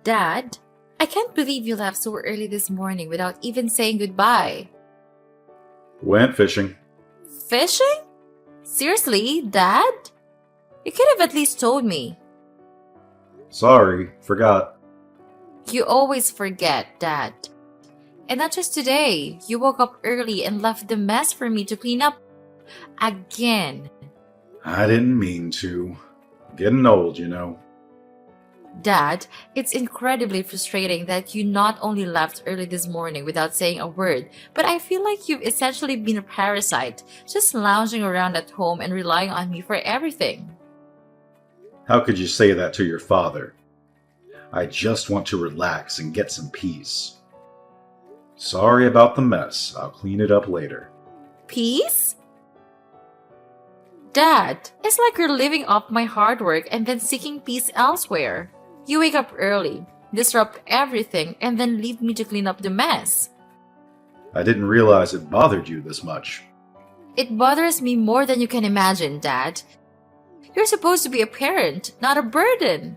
Dad, I can't believe you left so early this morning without even saying goodbye. Went fishing. Fishing? Seriously, Dad? You could have at least told me. Sorry, forgot. You always forget, Dad. And not just today. You woke up early and left the mess for me to clean up again. I didn't mean to. Getting old, you know. Dad, it's incredibly frustrating that you not only left early this morning without saying a word, but I feel like you've essentially been a parasite, just lounging around at home and relying on me for everything. How could you say that to your father? I just want to relax and get some peace. Sorry about the mess. I'll clean it up later. Peace? Dad, it's like you're living off my hard work and then seeking peace elsewhere. You wake up early, disrupt everything, and then leave me to clean up the mess. I didn't realize it bothered you this much. It bothers me more than you can imagine, Dad. You're supposed to be a parent, not a burden.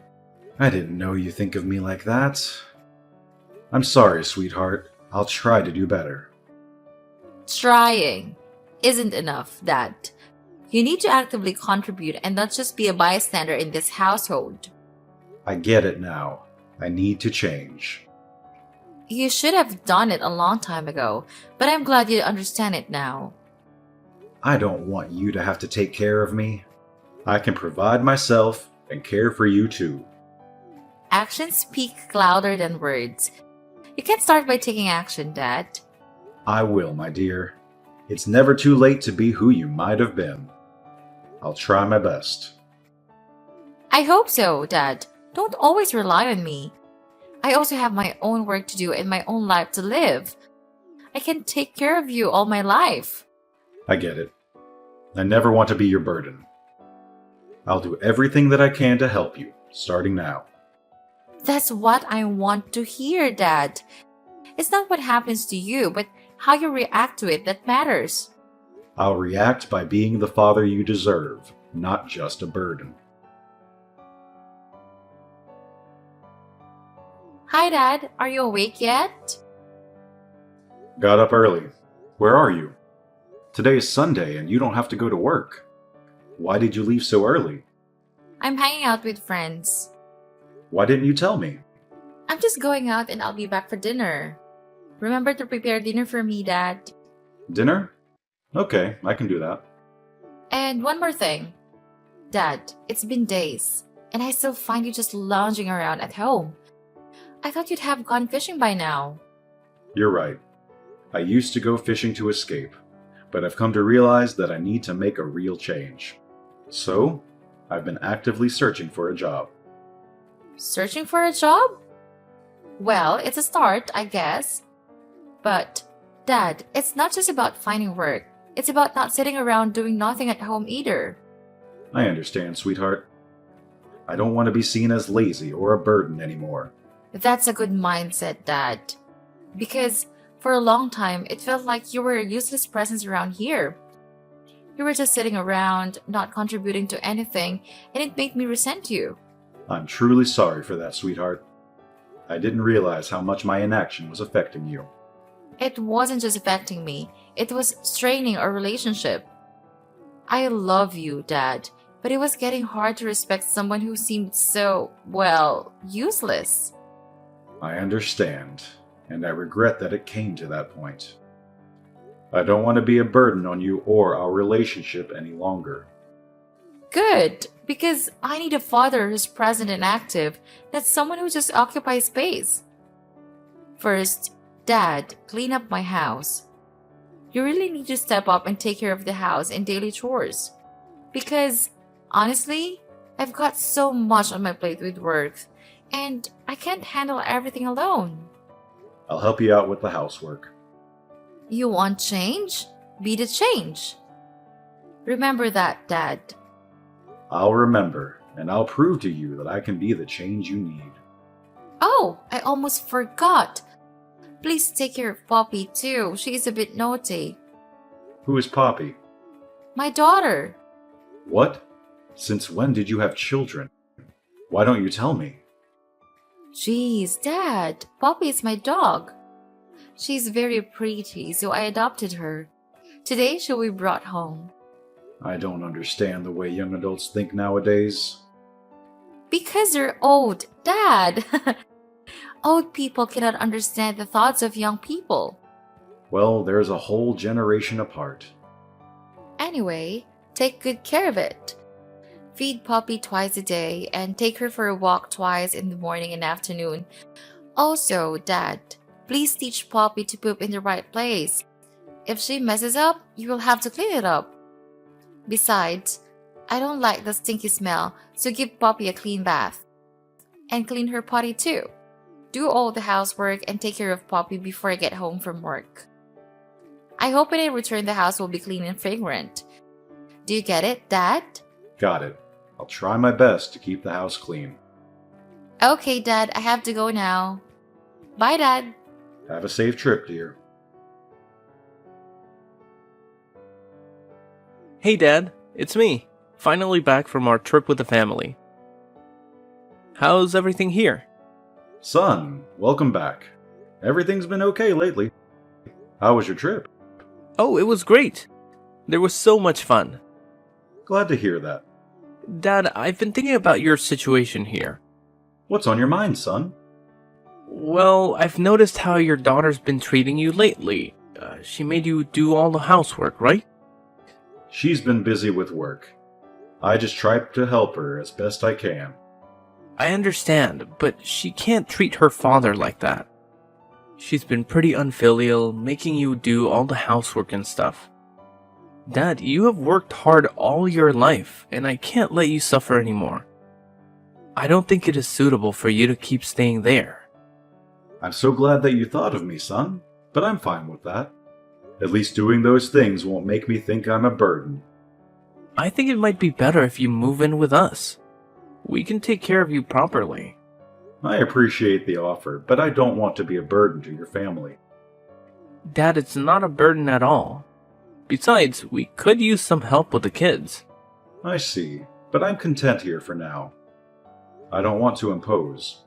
I didn't know you think of me like that. I'm sorry, sweetheart. I'll try to do better. Trying isn't enough, Dad. You need to actively contribute and not just be a bystander in this household. I get it now. I need to change. You should have done it a long time ago, but I'm glad you understand it now. I don't want you to have to take care of me. I can provide myself and care for you too. Actions speak louder than words. You can start by taking action, Dad. I will, my dear. It's never too late to be who you might have been. I'll try my best. I hope so, Dad. Don't always rely on me. I also have my own work to do and my own life to live. I can take care of you all my life. I get it. I never want to be your burden. I'll do everything that I can to help you, starting now. That's what I want to hear, Dad. It's not what happens to you, but how you react to it that matters. I'll react by being the father you deserve, not just a burden. Hi, Dad. Are you awake yet? Got up early. Where are you? Today is Sunday and you don't have to go to work. Why did you leave so early? I'm hanging out with friends. Why didn't you tell me? I'm just going out and I'll be back for dinner. Remember to prepare dinner for me, Dad. Dinner? Okay, I can do that. And one more thing. Dad, it's been days, and I still find you just lounging around at home. I thought you'd have gone fishing by now. You're right. I used to go fishing to escape, but I've come to realize that I need to make a real change. So, I've been actively searching for a job. Searching for a job? Well, it's a start, I guess. But, Dad, it's not just about finding work. It's about not sitting around doing nothing at home either. I understand, sweetheart. I don't want to be seen as lazy or a burden anymore. That's a good mindset, Dad. Because for a long time, it felt like you were a useless presence around here. You were just sitting around, not contributing to anything, and it made me resent you. I'm truly sorry for that, sweetheart. I didn't realize how much my inaction was affecting you. It wasn't just affecting me, it was straining our relationship. I love you, Dad, but it was getting hard to respect someone who seemed so, well, useless. I understand, and I regret that it came to that point. I don't want to be a burden on you or our relationship any longer. Good, because I need a father who's present and active, not someone who just occupies space. First, Dad, clean up my house. You really need to step up and take care of the house and daily chores. Because, honestly, I've got so much on my plate with work, and I can't handle everything alone. I'll help you out with the housework. You want change? Be the change. Remember that, Dad. I'll remember, and I'll prove to you that I can be the change you need. Oh, I almost forgot. Please take care of Poppy too. She's a bit naughty. Who is Poppy? My daughter. What? Since when did you have children? Why don't you tell me? Jeez, Dad, Poppy is my dog. She's very pretty, so I adopted her. Today she'll be brought home. I don't understand the way young adults think nowadays. Because you're old, Dad. Old people cannot understand the thoughts of young people. Well, there's a whole generation apart. Anyway, take good care of it. Feed Poppy twice a day and take her for a walk twice in the morning and afternoon. Also, Dad, please teach Poppy to poop in the right place. If she messes up, you will have to clean it up. Besides, I don't like the stinky smell, so give Poppy a clean bath. And clean her potty too. Do all the housework and take care of Poppy before I get home from work. I hope when I return the house will be clean and fragrant. Do you get it, Dad? Got it. I'll try my best to keep the house clean. Okay, Dad, I have to go now. Bye, Dad. Have a safe trip, dear. Hey Dad, it's me. Finally back from our trip with the family. How's everything here? Son, welcome back. Everything's been okay lately. How was your trip? Oh, it was great. There was so much fun. Glad to hear that. Dad, I've been thinking about your situation here. What's on your mind, son? Well, I've noticed how your daughter's been treating you lately. She made you do all the housework, right? She's been busy with work. I just try to help her as best I can. I understand, but she can't treat her father like that. She's been pretty unfilial, making you do all the housework and stuff. Dad, you have worked hard all your life, and I can't let you suffer anymore. I don't think it is suitable for you to keep staying there. I'm so glad that you thought of me, son, but I'm fine with that. At least doing those things won't make me think I'm a burden. I think it might be better if you move in with us. We can take care of you properly. I appreciate the offer, but I don't want to be a burden to your family. Dad, it's not a burden at all. Besides, we could use some help with the kids. I see, but I'm content here for now. I don't want to impose.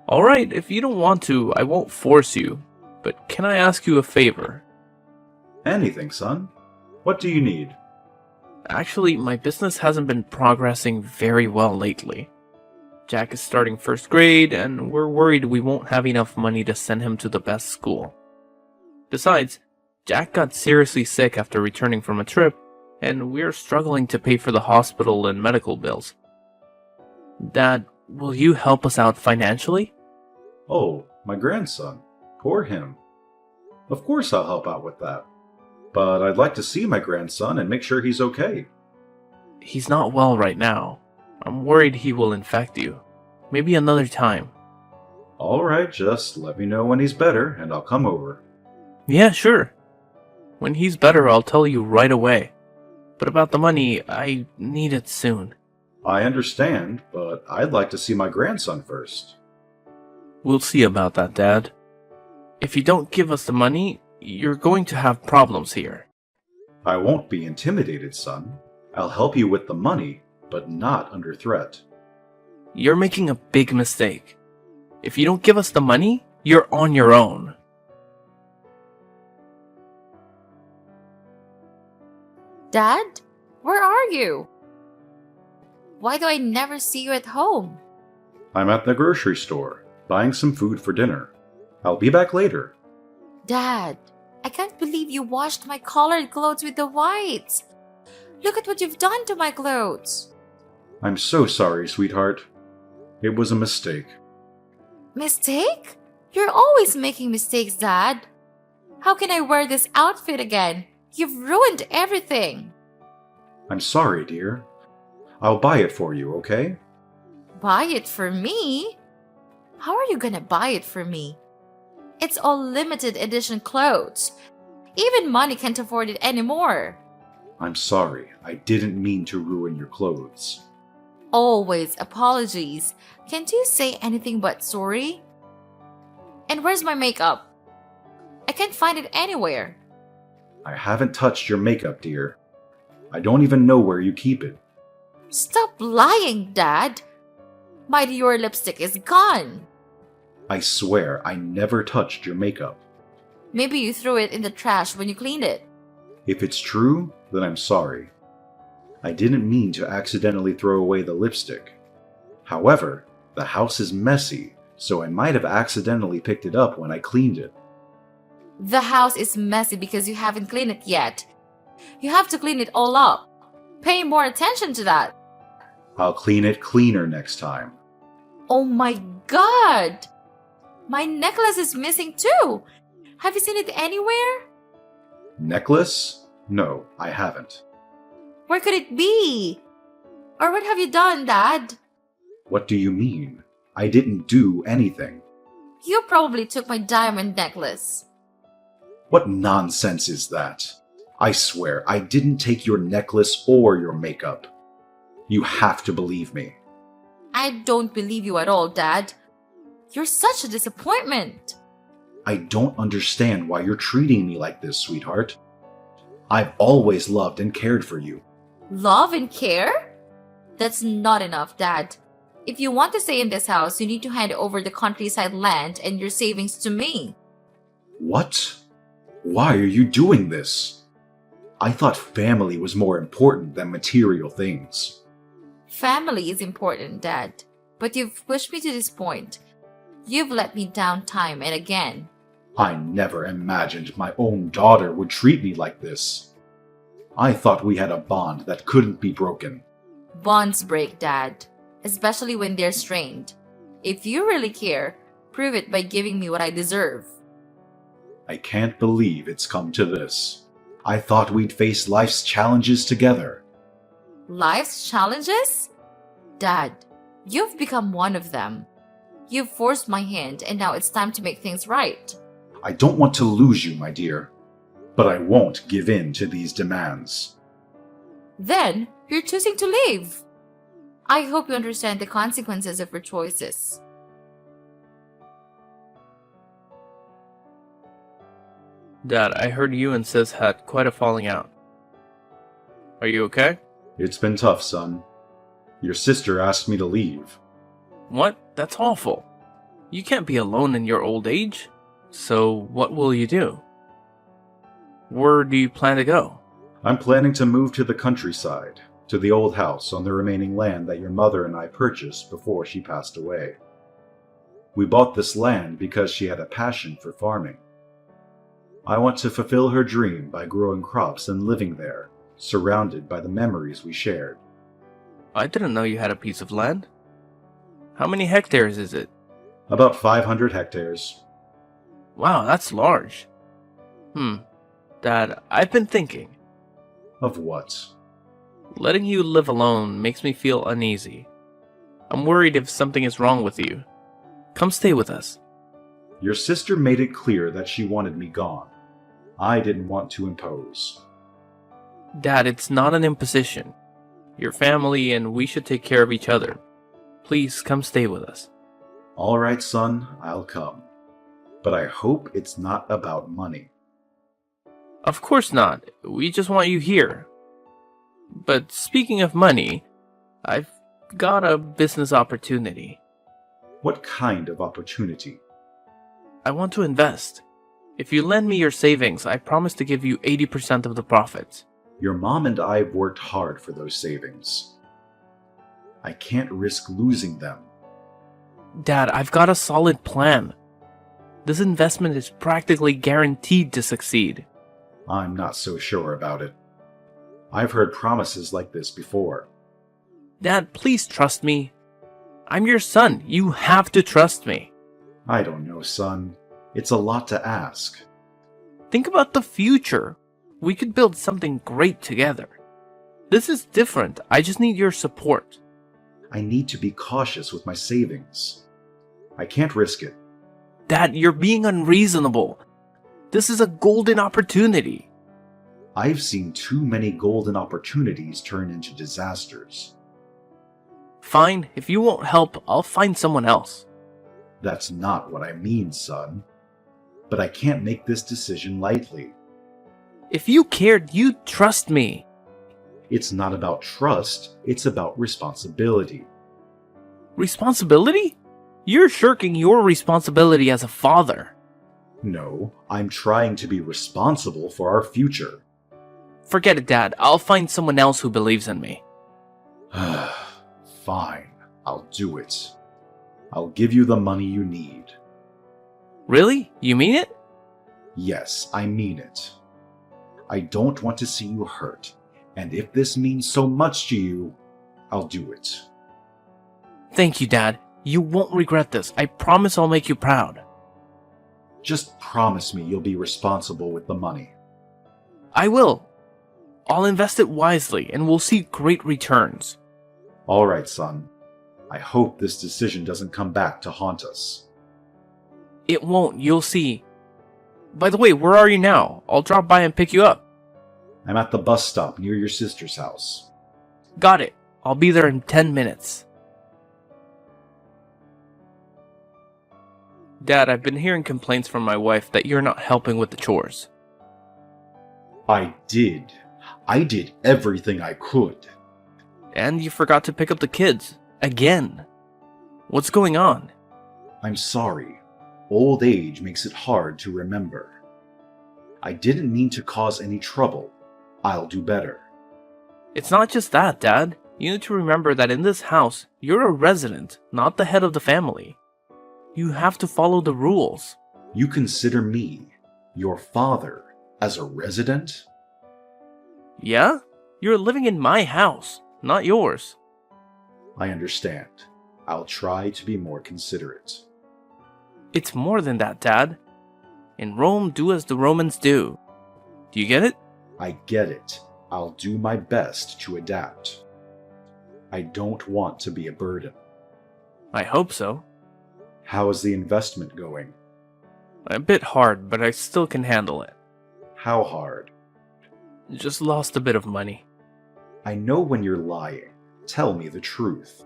Alright, if you don't want to, I won't force you. But can I ask you a favor? Anything, son. What do you need? Actually, my business hasn't been progressing very well lately. Jack is starting first grade, and we're worried we won't have enough money to send him to the best school. Besides, Jack got seriously sick after returning from a trip, and we're struggling to pay for the hospital and medical bills. Dad, will you help us out financially? Oh, my grandson. Poor him. Of course I'll help out with that. But I'd like to see my grandson and make sure he's okay. He's not well right now. I'm worried he will infect you. Maybe another time. Alright, just let me know when he's better and I'll come over. Yeah, sure. When he's better, I'll tell you right away. But about the money, I need it soon. I understand, but I'd like to see my grandson first. We'll see about that, Dad. If you don't give us the money, you're going to have problems here. I won't be intimidated, son. I'll help you with the money, but not under threat. You're making a big mistake. If you don't give us the money, you're on your own. Dad, where are you? Why do I never see you at home? I'm at the grocery store, buying some food for dinner. I'll be back later. Dad, I can't believe you washed my colored clothes with the whites. Look at what you've done to my clothes. I'm so sorry, sweetheart. It was a mistake. Mistake? You're always making mistakes, Dad. How can I wear this outfit again? You've ruined everything. I'm sorry, dear. I'll buy it for you, okay? Buy it for me? How are you gonna buy it for me? It's all limited edition clothes. Even money can't afford it anymore. I'm sorry. I didn't mean to ruin your clothes. Always apologies. Can't you say anything but sorry? And where's my makeup? I can't find it anywhere. I haven't touched your makeup, dear. I don't even know where you keep it. Stop lying, Dad. My Dior lipstick is gone. I swear I never touched your makeup. Maybe you threw it in the trash when you cleaned it. If it's true, then I'm sorry. I didn't mean to accidentally throw away the lipstick. However, the house is messy, so I might have accidentally picked it up when I cleaned it. The house is messy because you haven't cleaned it yet. You have to clean it all up. Pay more attention to that. I'll clean it cleaner next time. Oh my god! My necklace is missing too! Have you seen it anywhere? Necklace? No, I haven't. Where could it be? Or what have you done, Dad? What do you mean? I didn't do anything. You probably took my diamond necklace. What nonsense is that? I swear I didn't take your necklace or your makeup. You have to believe me. I don't believe you at all, Dad. You're such a disappointment. I don't understand why you're treating me like this, sweetheart. I've always loved and cared for you. Love and care? That's not enough, Dad. If you want to stay in this house, you need to hand over the countryside land and your savings to me. What? Why are you doing this? I thought family was more important than material things. Family is important, Dad. But you've pushed me to this point. You've let me down time and again. I never imagined my own daughter would treat me like this. I thought we had a bond that couldn't be broken. Bonds break, Dad. Especially when they're strained. If you really care, prove it by giving me what I deserve. I can't believe it's come to this. I thought we'd face life's challenges together. Life's challenges? Dad, you've become one of them. You've forced my hand and now it's time to make things right. I don't want to lose you, my dear, but I won't give in to these demands. Then, you're choosing to leave. I hope you understand the consequences of your choices. Dad, I heard you and Sis had quite a falling out. Are you okay? It's been tough, son. Your sister asked me to leave. What? That's awful. You can't be alone in your old age. So, what will you do? Where do you plan to go? I'm planning to move to the countryside, to the old house on the remaining land that your mother and I purchased before she passed away. We bought this land because she had a passion for farming. I want to fulfill her dream by growing crops and living there, surrounded by the memories we shared. I didn't know you had a piece of land. How many hectares is it? About 500 hectares. Wow, that's large. Dad, I've been thinking. Of what? Letting you live alone makes me feel uneasy. I'm worried if something is wrong with you. Come stay with us. Your sister made it clear that she wanted me gone. I didn't want to impose. Dad, it's not an imposition. You're family and we should take care of each other. Please come stay with us. All right, son, I'll come. But I hope it's not about money. Of course not. We just want you here. But speaking of money, I've got a business opportunity. What kind of opportunity? I want to invest. If you lend me your savings, I promise to give you 80% of the profits. Your mom and I worked hard for those savings. I can't risk losing them. Dad, I've got a solid plan. This investment is practically guaranteed to succeed. I'm not so sure about it. I've heard promises like this before. Dad, please trust me. I'm your son. You have to trust me. I don't know, son. It's a lot to ask. Think about the future. We could build something great together. This is different. I just need your support. I need to be cautious with my savings. I can't risk it. Dad, you're being unreasonable. This is a golden opportunity. I've seen too many golden opportunities turn into disasters. Fine, if you won't help, I'll find someone else. That's not what I mean, son. But I can't make this decision lightly. If you cared, you'd trust me. It's not about trust, it's about responsibility. Responsibility? You're shirking your responsibility as a father. No, I'm trying to be responsible for our future. Forget it, Dad. I'll find someone else who believes in me. Fine, I'll do it. I'll give you the money you need. Really? You mean it? Yes, I mean it. I don't want to see you hurt, and if this means so much to you, I'll do it. Thank you, Dad. You won't regret this. I promise I'll make you proud. Just promise me you'll be responsible with the money. I will. I'll invest it wisely, and we'll see great returns. All right, son. I hope this decision doesn't come back to haunt us. It won't, you'll see. By the way, where are you now? I'll drop by and pick you up. I'm at the bus stop near your sister's house. Got it. I'll be there in 10 minutes. Dad, I've been hearing complaints from my wife that you're not helping with the chores. I did. I did everything I could. And you forgot to pick up the kids. Again. What's going on? I'm sorry. Old age makes it hard to remember. I didn't mean to cause any trouble. I'll do better. It's not just that, Dad. You need to remember that in this house, you're a resident, not the head of the family. You have to follow the rules. You consider me, your father, as a resident? Yeah? You're living in my house, not yours. I understand. I'll try to be more considerate. It's more than that, Dad. In Rome, do as the Romans do. Do you get it? I get it. I'll do my best to adapt. I don't want to be a burden. I hope so. How is the investment going? A bit hard, but I still can handle it. How hard? Just lost a bit of money. I know when you're lying. Tell me the truth.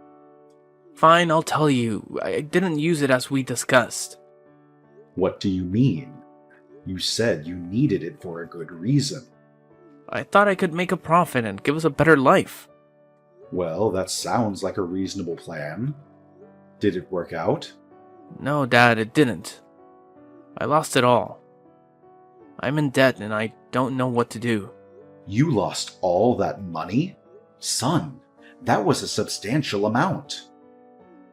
Fine, I'll tell you. I didn't use it as we discussed. What do you mean? You said you needed it for a good reason. I thought I could make a profit and give us a better life. Well, that sounds like a reasonable plan. Did it work out? No, Dad, it didn't. I lost it all. I'm in debt and I don't know what to do. You lost all that money? Son, that was a substantial amount.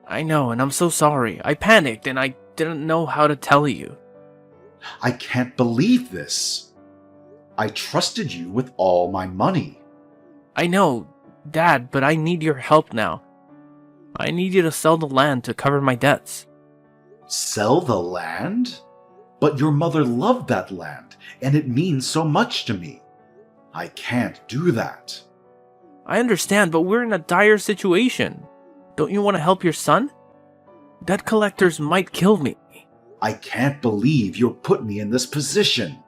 I know, and I'm so sorry. I panicked and I didn't know how to tell you. I can't believe this. I trusted you with all my money. I know, Dad, but I need your help now. I need you to sell the land to cover my debts. Sell the land? But your mother loved that land, and it means so much to me. I can't do that. I understand, but we're in a dire situation. Don't you want to help your son? Debt collectors might kill me. I can't believe you put me in this position.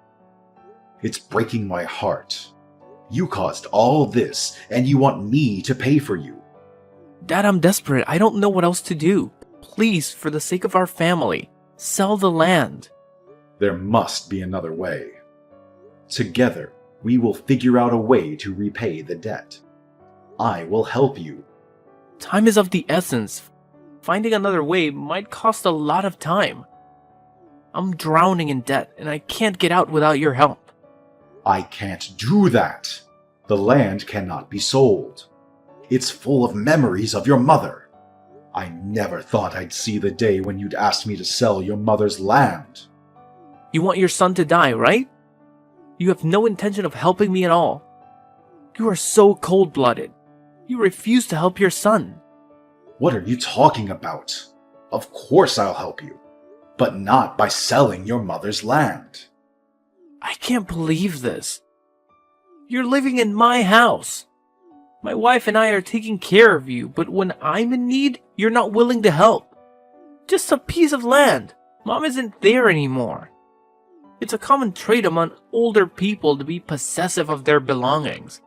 It's breaking my heart. You caused all this, and you want me to pay for you. Dad, I'm desperate. I don't know what else to do. Please, for the sake of our family, sell the land. There must be another way. Together, we will figure out a way to repay the debt. I will help you. Time is of the essence. Finding another way might cost a lot of time. I'm drowning in debt, and I can't get out without your help. I can't do that. The land cannot be sold. It's full of memories of your mother. I never thought I'd see the day when you'd ask me to sell your mother's land. You want your son to die, right? You have no intention of helping me at all. You are so cold-blooded. You refuse to help your son. What are you talking about? Of course I'll help you, but not by selling your mother's land. I can't believe this. You're living in my house. My wife and I are taking care of you, but when I'm in need, you're not willing to help. Just a piece of land. Mom isn't there anymore. It's a common trait among older people to be possessive of their belongings.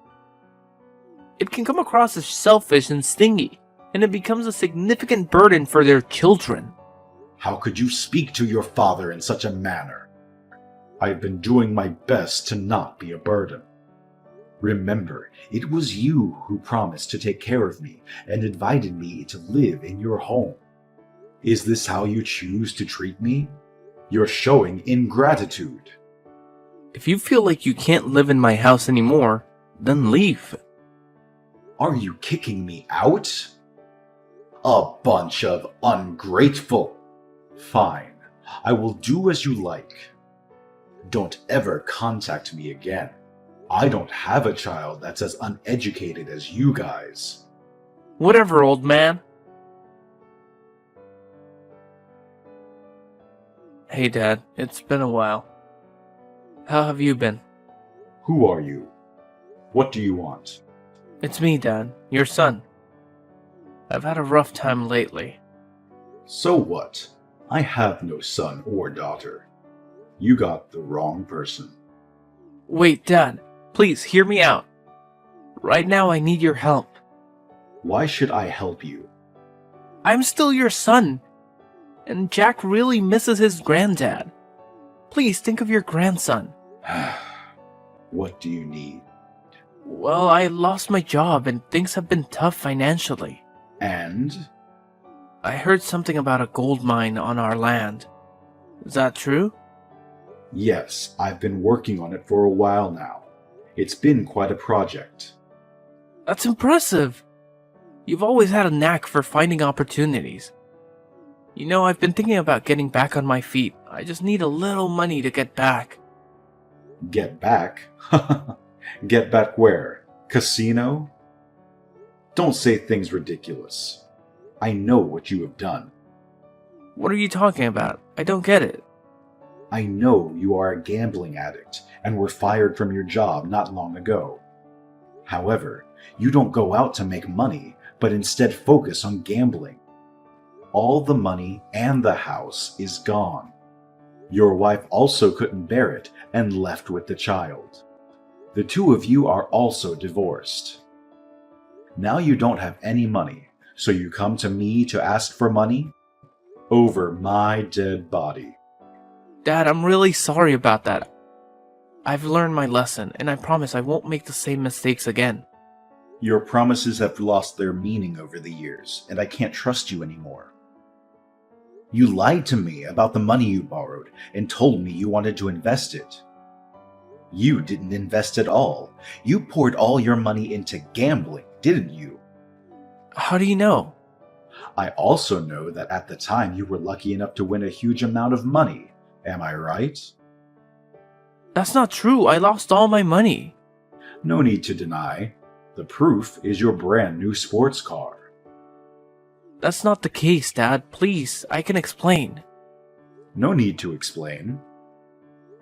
It can come across as selfish and stingy, and it becomes a significant burden for their children. How could you speak to your father in such a manner? I've been doing my best to not be a burden. Remember, it was you who promised to take care of me and invited me to live in your home. Is this how you choose to treat me? You're showing ingratitude. If you feel like you can't live in my house anymore, then leave. Are you kicking me out? A bunch of ungrateful. Fine, I will do as you like. Don't ever contact me again. I don't have a child that's as uneducated as you guys. Whatever, old man. Hey, Dad, it's been a while. How have you been? Who are you? What do you want? It's me, Dad, your son. I've had a rough time lately. So what? I have no son or daughter. You got the wrong person. Wait, Dad, please hear me out. Right now I need your help. Why should I help you? I'm still your son, and Jack really misses his granddad. Please think of your grandson. What do you need? Well, I lost my job and things have been tough financially. And? I heard something about a gold mine on our land. Is that true? Yes, I've been working on it for a while now. It's been quite a project. That's impressive. You've always had a knack for finding opportunities. You know, I've been thinking about getting back on my feet. I just need a little money to get back. Get back? Get back where? Casino? Don't say things ridiculous. I know what you have done. What are you talking about? I don't get it. I know you are a gambling addict and were fired from your job not long ago. However, you don't go out to make money, but instead focus on gambling. All the money and the house is gone. Your wife also couldn't bear it and left with the child. The two of you are also divorced. Now you don't have any money, so you come to me to ask for money? Over my dead body. Dad, I'm really sorry about that. I've learned my lesson, and I promise I won't make the same mistakes again. Your promises have lost their meaning over the years, and I can't trust you anymore. You lied to me about the money you borrowed and told me you wanted to invest it. You didn't invest at all. You poured all your money into gambling, didn't you? How do you know? I also know that at the time you were lucky enough to win a huge amount of money. Am I right? That's not true. I lost all my money. No need to deny. The proof is your brand new sports car. That's not the case, Dad. Please, I can explain. No need to explain.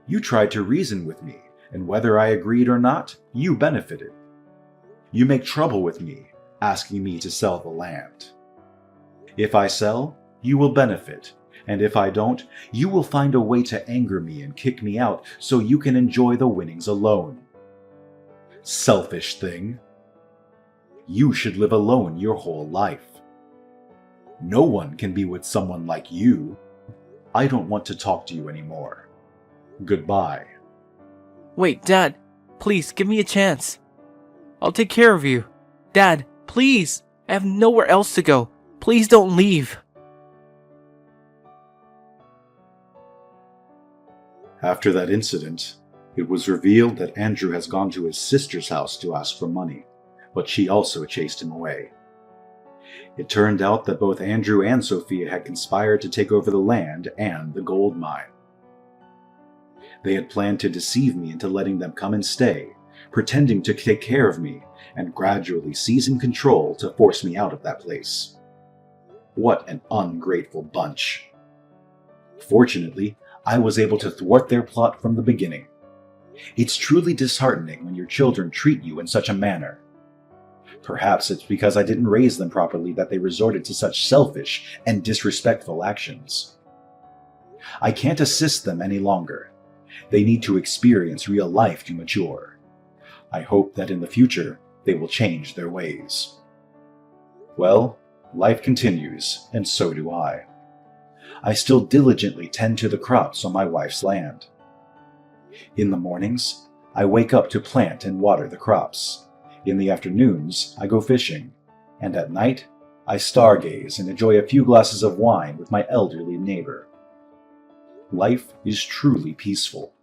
You tried to reason with me, and whether I agreed or not, you benefited. You make trouble with me, asking me to sell the land. If I sell, you will benefit, and if I don't, you will find a way to anger me and kick me out so you can enjoy the winnings alone. Selfish thing. You should live alone your whole life. No one can be with someone like you. I don't want to talk to you anymore. Goodbye. Wait, Dad, please give me a chance. I'll take care of you. Dad, please, I have nowhere else to go. Please don't leave. After that incident, it was revealed that Andrew has gone to his sister's house to ask for money, but she also chased him away. It turned out that both Andrew and Sophia had conspired to take over the land and the gold mine. They had planned to deceive me into letting them come and stay, pretending to take care of me, and gradually seizing control to force me out of that place. What an ungrateful bunch. Fortunately, I was able to thwart their plot from the beginning. It's truly disheartening when your children treat you in such a manner. Perhaps it's because I didn't raise them properly that they resorted to such selfish and disrespectful actions. I can't assist them any longer. They need to experience real life to mature. I hope that in the future they will change their ways. Well, life continues, and so do I. I still diligently tend to the crops on my wife's land. In the mornings, I wake up to plant and water the crops. In the afternoons, I go fishing, and at night, I stargaze and enjoy a few glasses of wine with my elderly neighbor. Life is truly peaceful.